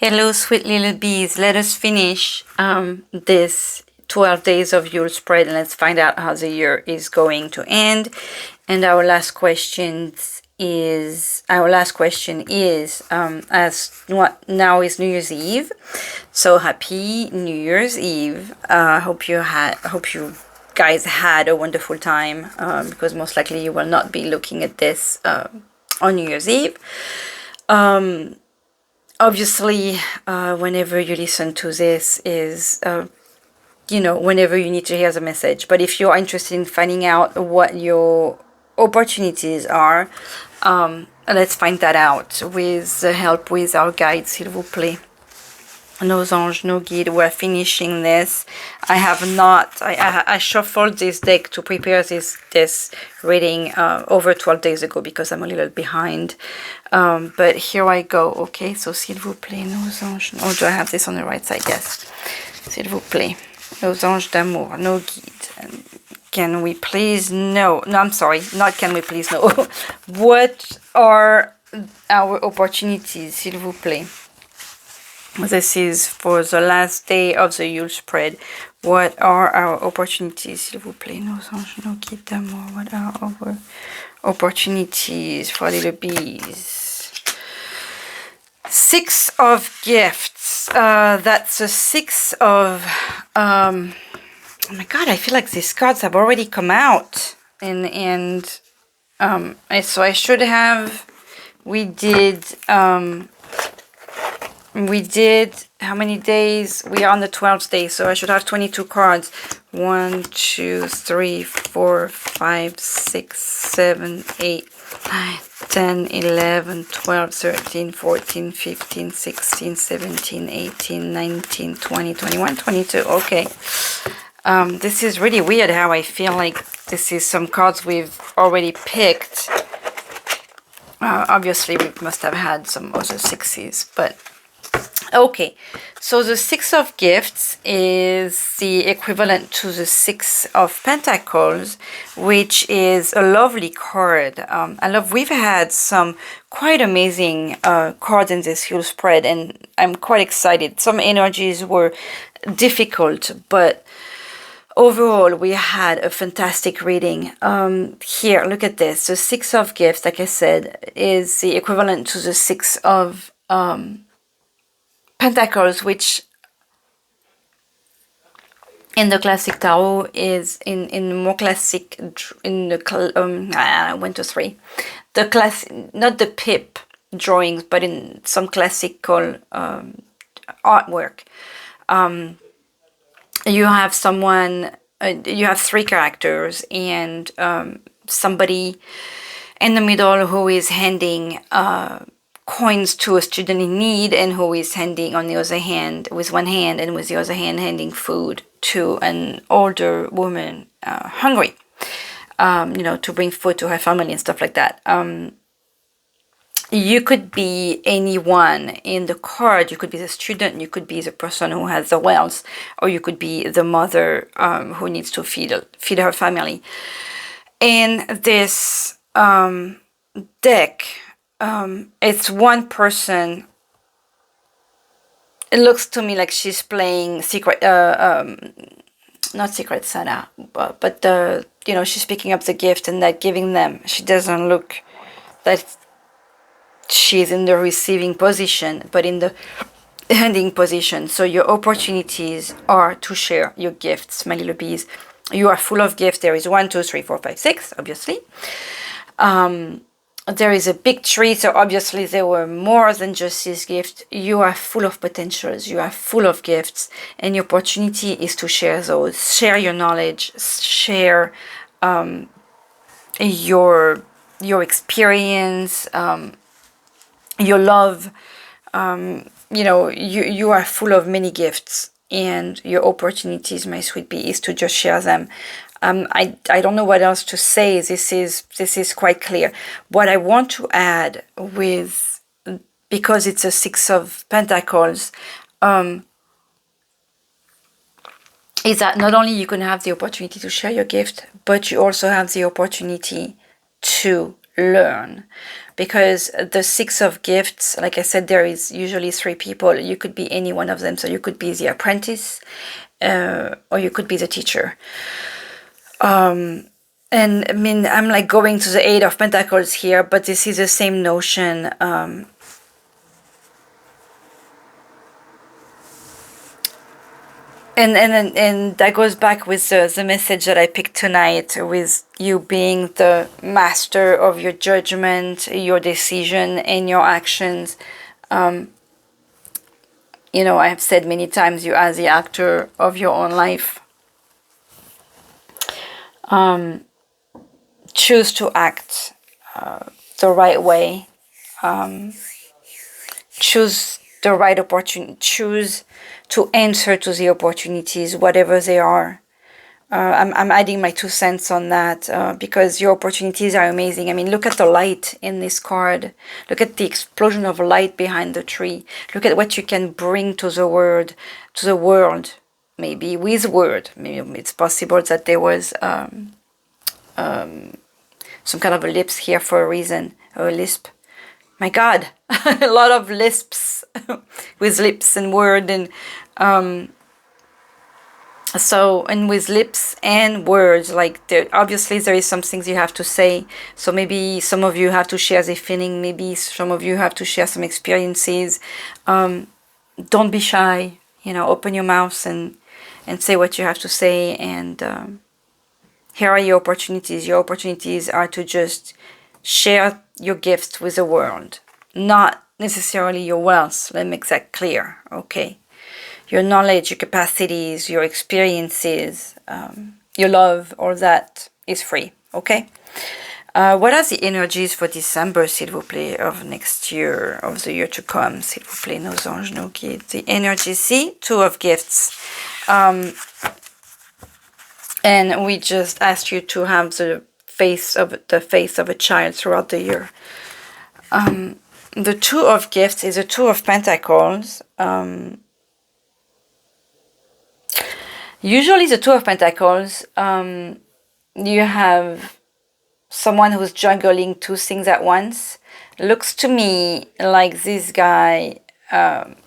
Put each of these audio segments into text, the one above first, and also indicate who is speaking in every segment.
Speaker 1: Hello, sweet little bees. Let us finish this 12 days of Yule Spread, and let's find out how the year is going to end. And our last question is as what now is New Year's Eve. So happy New Year's Eve. Hope you guys had a wonderful time, because most likely you will not be looking at this on New Year's Eve. Obviously, whenever you listen to this is, whenever you need to hear the message. But if you're interested in finding out what your opportunities are, let's find that out with the help with our guide, s'il vous plaît. Nos anges, nos guides, we're finishing this. I shuffled this deck to prepare this reading over 12 days ago because I'm a little behind. But here I go, okay? So, s'il vous plaît, nos anges. Oh, do I have this on the right side? Yes. S'il vous plaît, nos anges d'amour, nos guides. Can we please know? No, I'm sorry. Not can we please know. What are our opportunities, s'il vous plaît? This is for the last day of the Yule Spread. What are our opportunities, s'il vous plaît? Nos anges, nos guides d'amour. What are our opportunities for little bees? 6 of gifts. That's a 6 of... oh my god, I feel like these cards have already come out. And so I should have... We did how many days? We are on the 12th day, so I should have 22 cards. 1, 2, 3, 4, 5, 6, 7, 8, 9, 10, 11, 12, 13, 14, 15, 16, 17, 18, 19, 20, 21, 22. Okay. This is really weird how I feel like this is some cards we've already picked. Obviously, we must have had some other 6s, but... Okay, so the 6 of gifts is the equivalent to the 6 of pentacles, which is a lovely card. We've had some quite amazing cards in this Yule Spread, and I'm quite excited. Some energies were difficult, but overall we had a fantastic reading. Here, look at this. The 6 of gifts, like I said, is the equivalent to the 6 of... Pentacles, which in the classic tarot is in more classic in the 1 to 3, the class, not the pip drawings, but in some classical artwork. You have someone, you have 3 characters, and somebody in the middle who is handing coins to a student in need, and who is handing on the other hand, with one hand, and with the other hand handing food to an older woman hungry, to bring food to her family and stuff like that. You could be anyone in the card. You could be the student, you could be the person who has the wealth, or you could be the mother who needs to feed her family. In this deck, it's one person. It looks to me like she's playing secret, not Secret Santa, but she's picking up the gift and like giving them. She doesn't look that she's in the receiving position, but in the handing position. So your opportunities are to share your gifts, my little bees. You are full of gifts. There is 1, 2, 3, 4, 5, 6, obviously. There is a big tree, so obviously there were more than just this gift. You are full of potentials, you are full of gifts, and your opportunity is to share those. Share your knowledge, share your experience, your love. You are full of many gifts, and your opportunities, my sweet bee, is to just share them. I don't know what else to say. This is quite clear. What I want to add with, because it's a 6 of Pentacles, is that not only you can have the opportunity to share your gift, but you also have the opportunity to learn. because the Six of Gifts, like I said, there is usually 3 people. You could be any one of them. So you could be the apprentice, or you could be the teacher. And I mean, I'm like going to the Eight of Pentacles here, but this is the same notion. And that goes back with the message that I picked tonight, with you being the master of your judgment, your decision, and your actions. You know, I have said many times, you are the actor of your own life. Choose to act the right way. Choose the right opportunity. Choose to answer to the opportunities, whatever they are. I'm adding my 2 cents on that, because your opportunities are amazing. I mean, look at the light in this card. Look at the explosion of light behind the tree. Look at what you can bring to the world, maybe with word. Maybe it's possible that there was some kind of a lisp here for a reason, or a lisp. My God, a lot of lisps with lips and word, and and with lips and words, like obviously there is some things you have to say. So maybe some of you have to share the feeling. Maybe some of you have to share some experiences. Don't be shy. You know, open your mouth and say what you have to say. And here are your opportunities. Your opportunities are to just share your gifts with the world, not necessarily your wealth. Let me make that clear, okay? Your knowledge, your capacities, your experiences, your love, all that is free, okay? What are the energies for December, s'il vous plaît, of next year, of the year to come, s'il vous plaît, nos anges, nos guides? The energy, see, 2 of Gifts. And we just asked you to have the face of a child throughout the year. The 2 of Gifts is a 2 of Pentacles. Usually the 2 of Pentacles, you have someone who's juggling 2 things at once. Looks to me like this guy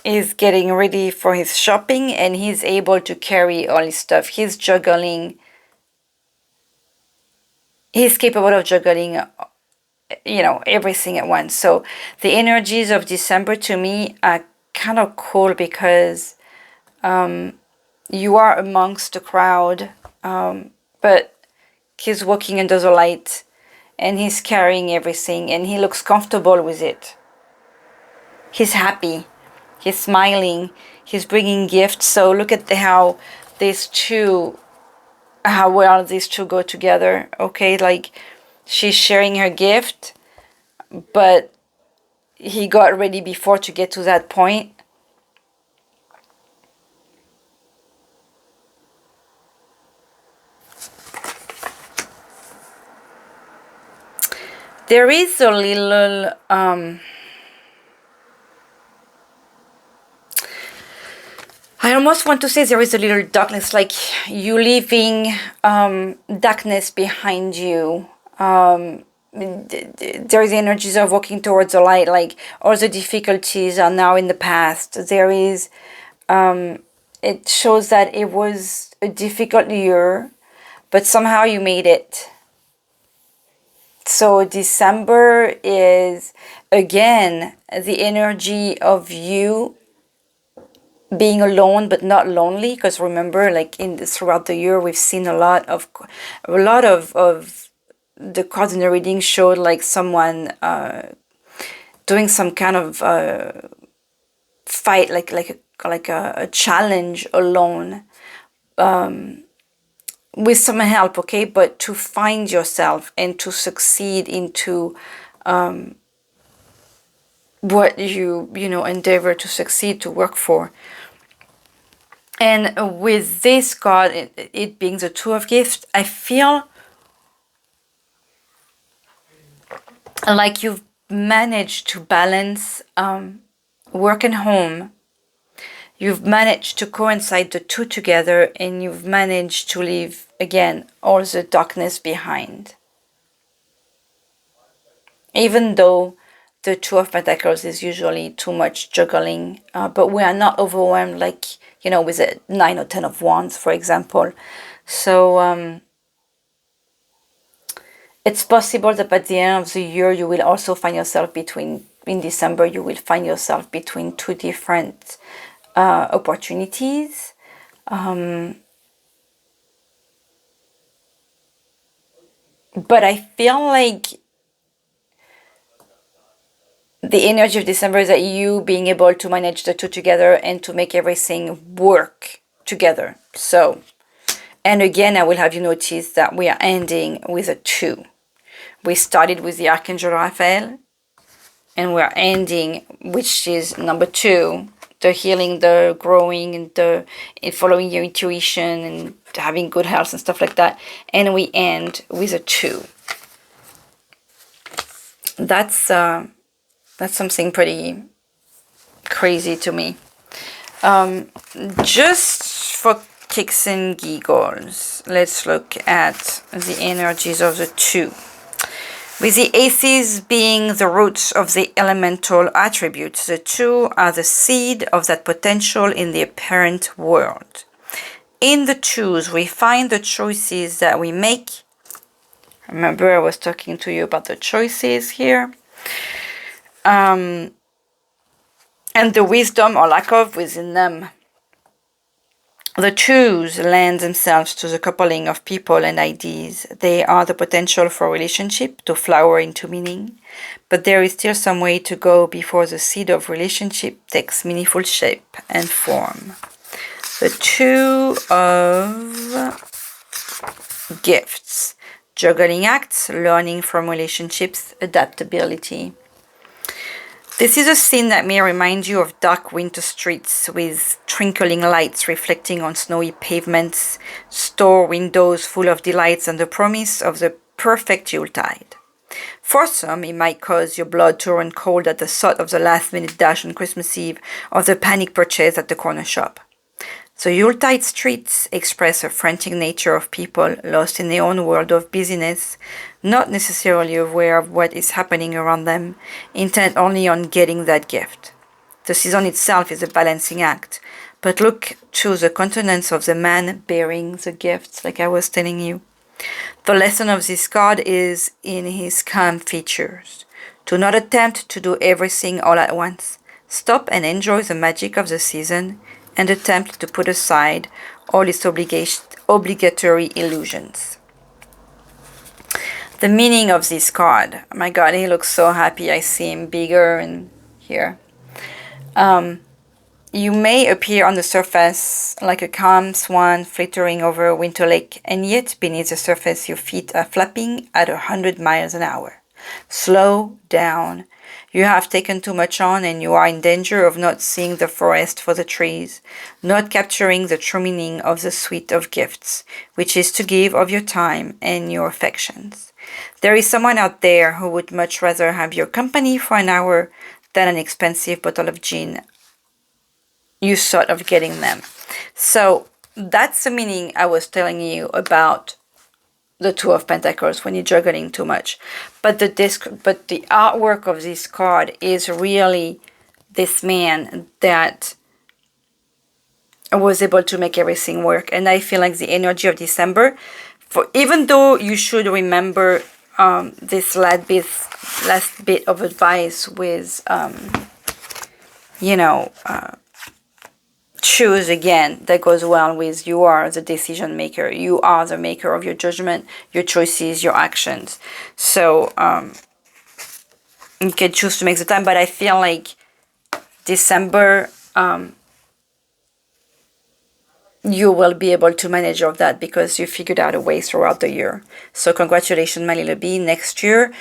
Speaker 1: is getting ready for his shopping, and he's able to carry all his stuff. He's juggling. He's capable of juggling, you know, everything at once. So the energies of December to me are kind of cool, because you are amongst the crowd, but he's walking under the light, and he's carrying everything, and he looks comfortable with it. He's happy. He's smiling. He's bringing gifts. So look at how well these two go together, okay? Like, she's sharing her gift, but he got ready before to get to that point. There is a little I almost want to say there is a little darkness, like you leaving darkness behind you. There is energies of walking towards the light, like all the difficulties are now in the past. There is, it shows that it was a difficult year, but somehow you made it. So December is, again, the energy of you being alone but not lonely, because remember, like throughout the year we've seen a lot of the cards in the reading showed like someone doing some kind of fight, like a challenge alone, with some help, okay? But to find yourself and to succeed into what you endeavor to succeed, to work for. And with this card, it being the Two of Gifts, I feel like you've managed to balance work and home. You've managed to coincide the two together, and you've managed to leave, again, all the darkness behind. even though the Two of Pentacles is usually too much juggling, but we are not overwhelmed like, you know, with a 9 or 10 of Wands, for example. So it's possible that at the end of the year, you will also find yourself in December, you will find yourself between two different opportunities. But I feel like the energy of December is that you being able to manage the two together and to make everything work together. So, and again, I will have you notice that we are ending with a 2. We started with the Archangel Raphael, and we're ending, which is number 2, the healing, the growing, and the following your intuition and having good health and stuff like that. And we end with a 2. That's something pretty crazy to me. Just for kicks and giggles, let's look at the energies of the 2. With the aces being the roots of the elemental attributes, the 2 are the seed of that potential in the apparent world. In the 2s, we find the choices that we make. Remember, I was talking to you about the choices here. And the wisdom or lack of within them. The 2s lend themselves to the coupling of people and ideas. They are the potential for relationship to flower into meaning, but there is still some way to go before the seed of relationship takes meaningful shape and form. The 2 of gifts. Juggling acts, learning from relationships, adaptability. This is a scene that may remind you of dark winter streets with twinkling lights reflecting on snowy pavements, store windows full of delights and the promise of the perfect Yuletide. For some, it might cause your blood to run cold at the thought of the last-minute dash on Christmas Eve or the panic purchase at the corner shop. The Yuletide streets express a frantic nature of people lost in their own world of busyness, not necessarily aware of what is happening around them, intent only on getting that gift. The season itself is a balancing act, but look to the countenance of the man bearing the gift, like I was telling you. The lesson of this card is in his calm features. Do not attempt to do everything all at once. Stop and enjoy the magic of the season, and attempt to put aside all its obligatory illusions. The meaning of this card. Oh my God, he looks so happy. I see him bigger and here. You may appear on the surface like a calm swan flittering over a winter lake, and yet beneath the surface your feet are flapping at 100 miles an hour. Slow down. You have taken too much on and you are in danger of not seeing the forest for the trees, not capturing the true meaning of the suite of gifts, which is to give of your time and your affections. There is someone out there who would much rather have your company for an hour than an expensive bottle of gin you thought of getting them. So that's the meaning I was telling you about the Two of Pentacles when you're juggling too much. But the artwork of this card is really this man that was able to make everything work. And I feel like the energy of December, for even though you should remember this last bit of advice with, choose again, that goes well with you are the decision maker. You are the maker of your judgment, your choices, your actions. So you can choose to make the time, but I feel like December, you will be able to manage all of that because you figured out a way throughout the year. So congratulations, my little bee. Next year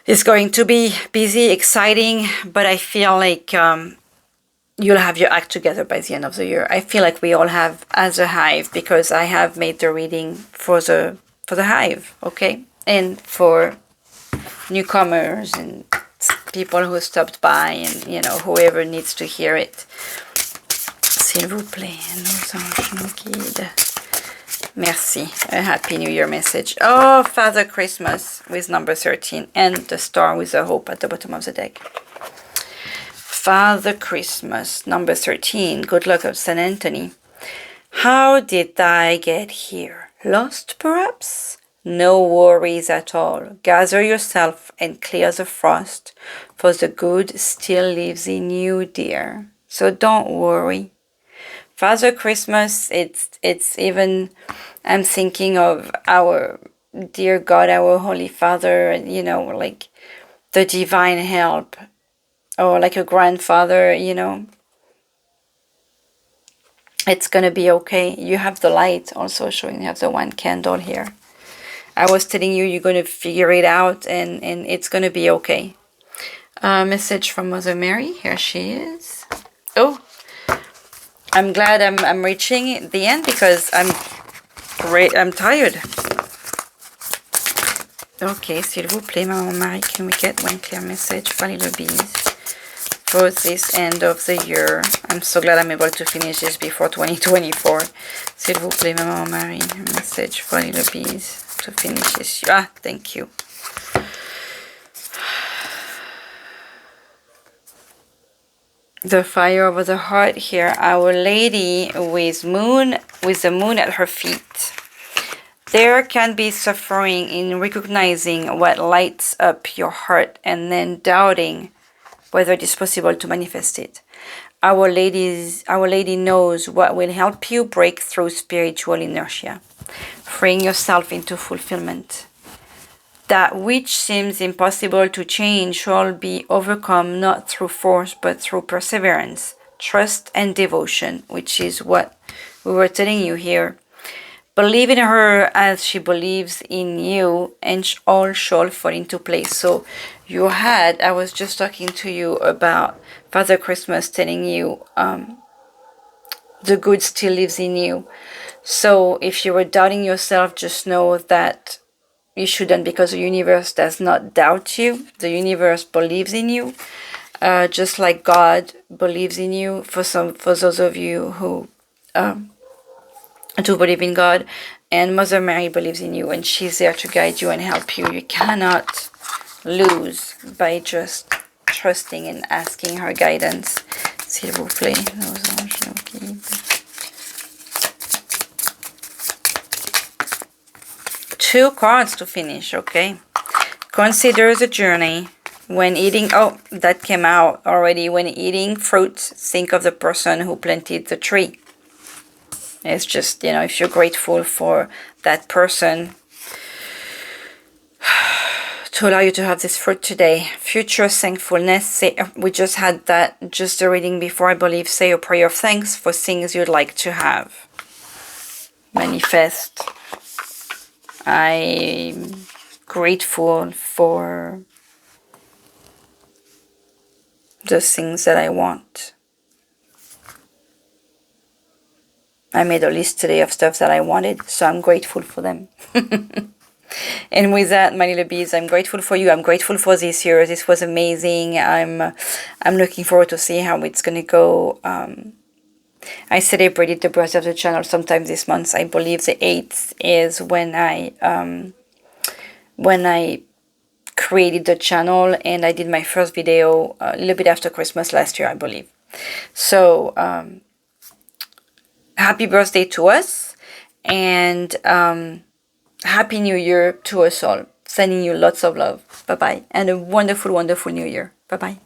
Speaker 1: is going to be busy, exciting, but I feel like you'll have your act together by the end of the year. I feel like we all have as a hive, because I have made the reading for the hive, okay? And for newcomers and people who stopped by and, whoever needs to hear it. S'il vous plaît, nos anges, nos guides. Merci. A Happy New Year message. Oh, Father Christmas with number 13 and the star with the hope at the bottom of the deck. Father Christmas, number 13. Good luck of St. Anthony. How did I get here? Lost, perhaps? No worries at all. Gather yourself and clear the frost, for the good still lives in you, dear. So don't worry. Father Christmas, it's even, I'm thinking of our dear God, our Holy Father, you know, like the divine help, or like a grandfather, you know. It's gonna be okay. You have the light also showing, you have the one candle here. I was telling you, you're gonna figure it out, and it's gonna be okay. Message from Mother Mary, here she is. Oh, I'm glad I'm reaching the end because I'm tired. Okay, s'il vous plaît, Maman Marie, can we get one clear message for Little Bees for this end of the year? I'm so glad I'm able to finish this before 2024. S'il vous plaît, Maman Marie, a message for Little Bees to finish this year. Ah, thank you. The fire over the heart here, Our Lady with the moon at her feet. There can be suffering in recognizing what lights up your heart and then doubting whether it is possible to manifest it. Our Lady knows what will help you break through spiritual inertia, freeing yourself into fulfillment. That which seems impossible to change shall be overcome not through force but through perseverance, trust and devotion, which is what we were telling you here. Believe in her as she believes in you, and all shall fall into place. So I was just talking to you about Father Christmas telling you the good still lives in you. So if you were doubting yourself, just know that you shouldn't, because the universe does not doubt you. The universe believes in you, just like God believes in you. For those of you who do believe in God, and Mother Mary believes in you, and she's there to guide you and help you. You cannot lose by just trusting and asking her guidance. S'il vous plaît, nos anges nous guident. 2 cards to finish, okay? Consider the journey. When eating, oh, that came out already. When eating fruit, think of the person who planted the tree. It's just, you know, if you're grateful for that person to allow you to have this fruit today. Future thankfulness. Say, we just had that, just the reading before, I believe. Say a prayer of thanks for things you'd like to have. Manifest. I'm grateful for the things that I want. I made a list today of stuff that I wanted, so I'm grateful for them. And with that, my little bees, I'm grateful for you. I'm grateful for this year. This was amazing. I'm looking forward to see how it's going to go. I celebrated the birth of the channel sometime this month. I believe the 8th is when I created the channel, and I did my first video a little bit after Christmas last year, I believe. So happy birthday to us, and Happy New Year to us all. Sending you lots of love. Bye-bye. And a wonderful, wonderful New Year. Bye-bye.